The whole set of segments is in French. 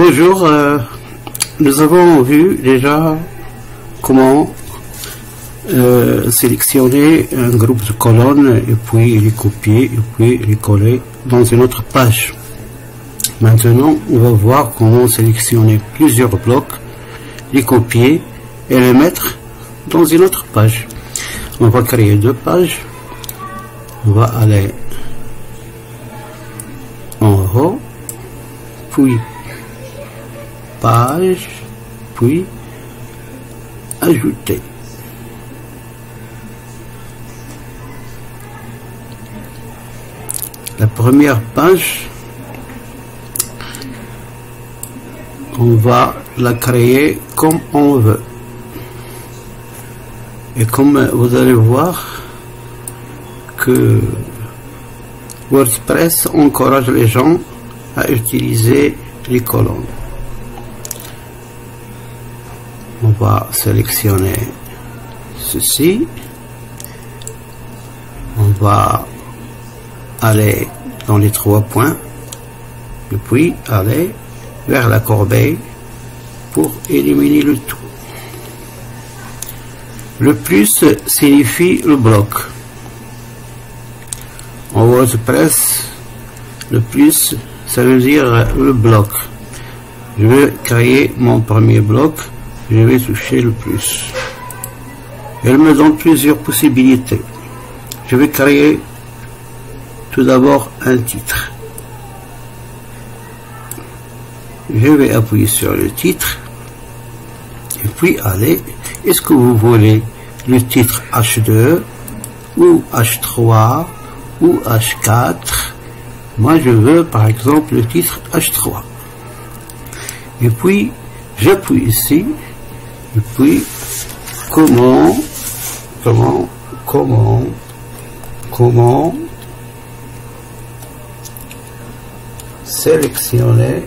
l'autre jour, nous avons vu déjà comment sélectionner un groupe de colonnes et puis les copier et puis les coller dans une autre page. Maintenant, on va voir comment sélectionner plusieurs blocs, les copier et les mettre dans une autre page. On va créer deux pages. On va aller en haut, puis page, puis ajouter. La première page, on va la créer comme on veut. Et comme vous allez voir que WordPress encourage les gens à utiliser les colonnes. On va sélectionner ceci. On va aller dans les trois points et puis aller vers la corbeille pour éliminer le tout. Le plus signifie le bloc. En WordPress, le plus, ça veut dire le bloc. Je vais créer mon premier bloc, je vais toucher le plus. Elle me donne plusieurs possibilités. Je vais créer tout d'abord un titre. Je vais appuyer sur le titre et puis aller. Est-ce que vous voulez le titre H2 ou H3 ou H4? Moi je veux par exemple le titre H3. Et puis j'appuie ici et puis comment sélectionner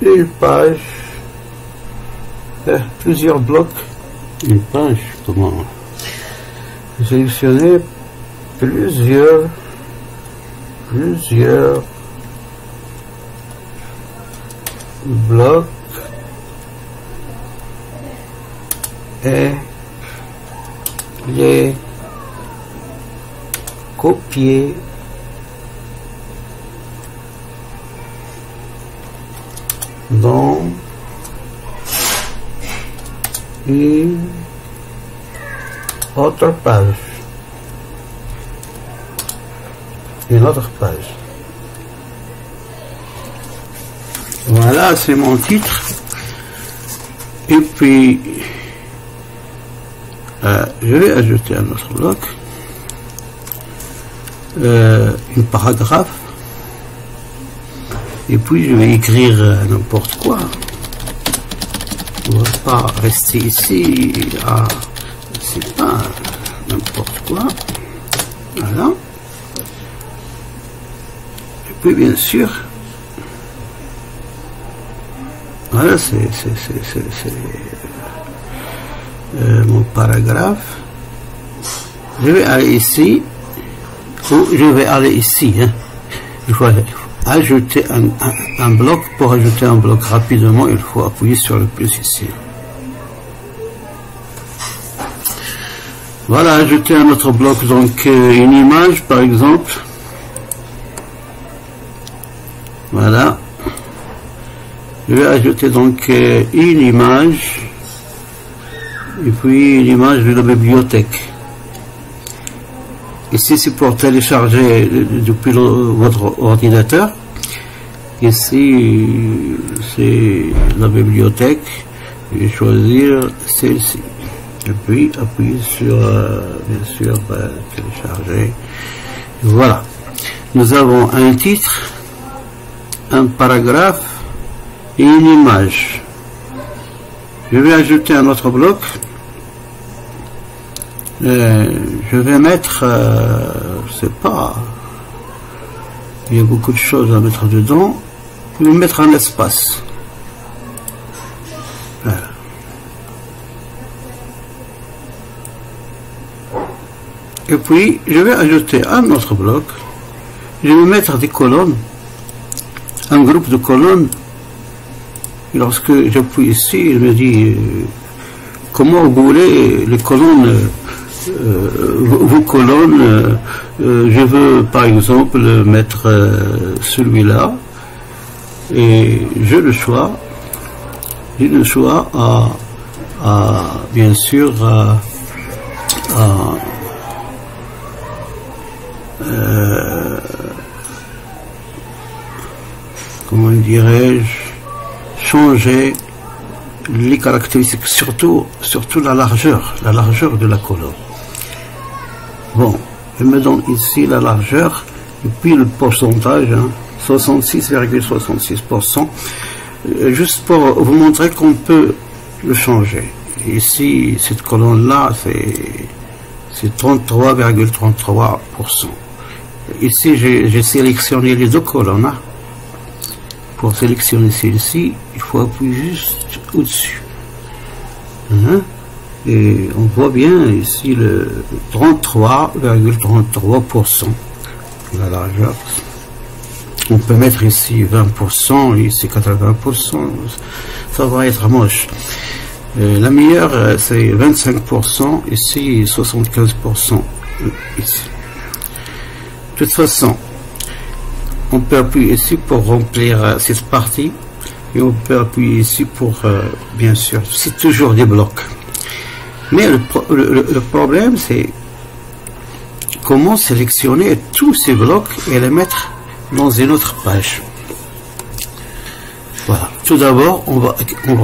une page, plusieurs blocs, une page, comment sélectionner plusieurs blocs et les copier dans une autre page. Voilà, c'est mon titre. Et puis je vais ajouter un autre bloc, un paragraphe. Et puis je vais écrire n'importe quoi. On va pas rester ici à c'est pas n'importe quoi. Voilà. Et puis bien sûr, voilà, c'est mon paragraphe. Je vais aller ici ou je vais aller ici. Hein. Il faut ajouter un bloc. Pour ajouter un bloc rapidement, il faut appuyer sur le plus ici. Voilà, ajouter un autre bloc, donc une image par exemple. Voilà. Je vais ajouter donc une image et puis l'image de la bibliothèque. Ici c'est pour télécharger depuis votre ordinateur. Ici c'est la bibliothèque. Je vais choisir celle-ci. Et puis appuyer sur bien sûr télécharger. Voilà. Nous avons un titre, un paragraphe et une image. Je vais ajouter un autre bloc. Je vais mettre, je sais pas, il y a beaucoup de choses à mettre dedans. Je vais mettre un espace. Voilà. Et puis, je vais ajouter un autre bloc. Je vais mettre des colonnes, un groupe de colonnes. Et lorsque j'appuie ici, il me dit comment vous voulez les colonnes, vos colonnes. Je veux par exemple mettre celui-là. Et j'ai le choix à bien sûr comment dirais-je, changer les caractéristiques, surtout la largeur de la colonne. Bon, je me donne ici la largeur et puis le pourcentage, 66,66%, juste pour vous montrer qu'on peut le changer. Ici, cette colonne-là, c'est 33,33%. Ici, j'ai sélectionné les deux colonnes. Pour sélectionner celle-ci, il faut appuyer juste au-dessus. Et on voit bien ici le 33,33% de la largeur. On peut mettre ici 20%, ici 80%, ça va être moche. La meilleure, c'est 25%, ici 75%, ici. De toute façon, on peut appuyer ici pour remplir cette partie, et on peut appuyer ici pour, bien sûr, c'est toujours des blocs. Mais le problème, c'est comment sélectionner tous ces blocs et les mettre dans une autre page. Voilà. Tout d'abord, on va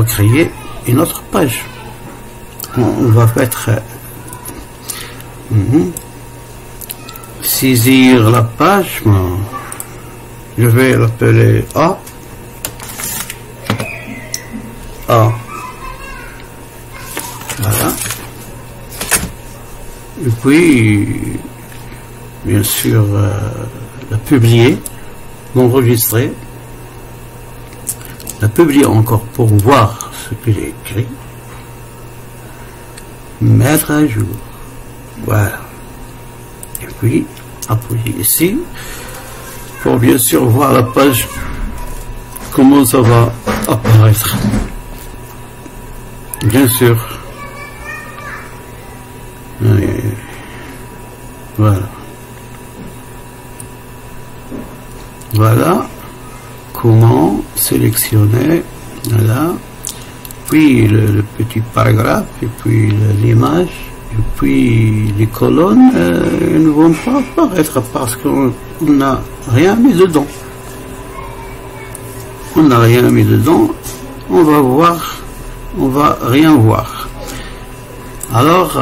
créer une autre page. On va mettre saisir la page. Je vais l'appeler A. Voilà. Et puis, bien sûr, la publier, l'enregistrer, la publier encore pour voir ce que j'ai écrit, mettre à jour. Voilà. Et puis, appuyer ici pour bien sûr voir la page, comment ça va apparaître. Bien sûr. Et voilà. Voilà comment sélectionner, voilà, puis le petit paragraphe, et puis l'image, et puis les colonnes ne vont pas apparaître parce qu'on n'a rien mis dedans. On n'a rien mis dedans, on va rien voir. Alors,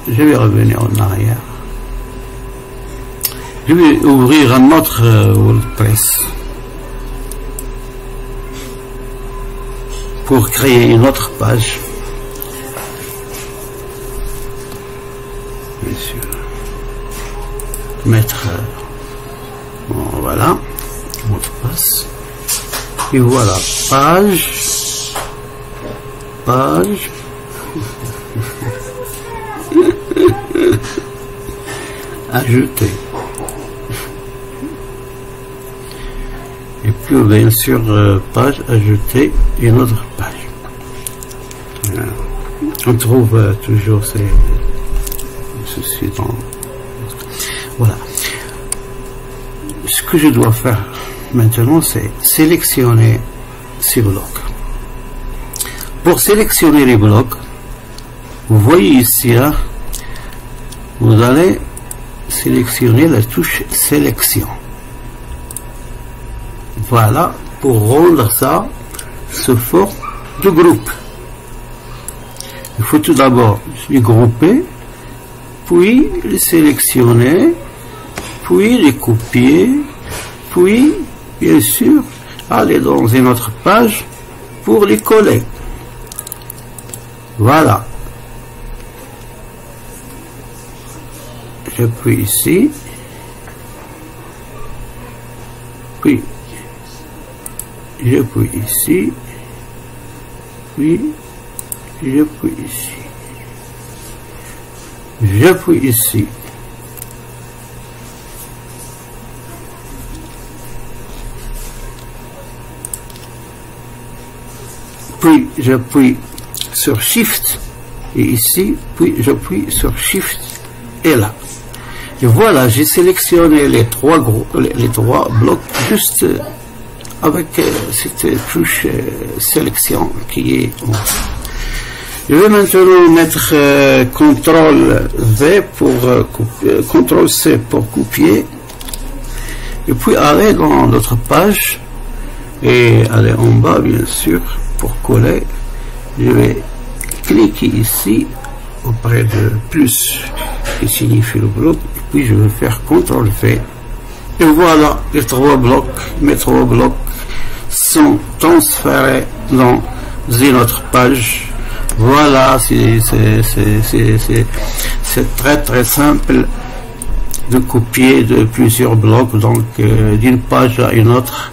je vais revenir en arrière. Je vais ouvrir un autre WordPress pour créer une autre page. Bien sûr. Mettre bon, voilà, mot de passe. Et voilà, page. Ajouter. Et puis bien sûr page, ajouter une autre page. On trouve toujours ceci dans. Voilà. Ce que je dois faire maintenant, c'est sélectionner ces blocs. Pour sélectionner les blocs, vous voyez ici là, vous allez sélectionner la touche sélection. Voilà, pour rendre ça sous forme de groupe. Il faut tout d'abord les grouper, puis les sélectionner, puis les copier, puis bien sûr aller dans une autre page pour les coller. Voilà. J'appuie ici, puis j'appuie ici, puis j'appuie ici, j'appuie ici, puis j'appuie sur Shift et ici, puis j'appuie sur Shift et là. Et voilà, j'ai sélectionné les trois blocs juste avec cette touche sélection qui est en haut. Je vais maintenant mettre CTRL-C pour copier et puis aller dans notre page et aller en bas bien sûr pour coller. Je vais cliquer ici auprès de plus qui signifie le bloc et puis je vais faire CTRL-V et voilà, mes trois blocs sont transférés dans une autre page. Voilà, c'est très simple de copier de plusieurs blocs donc d'une page à une autre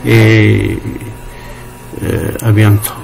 et à bientôt.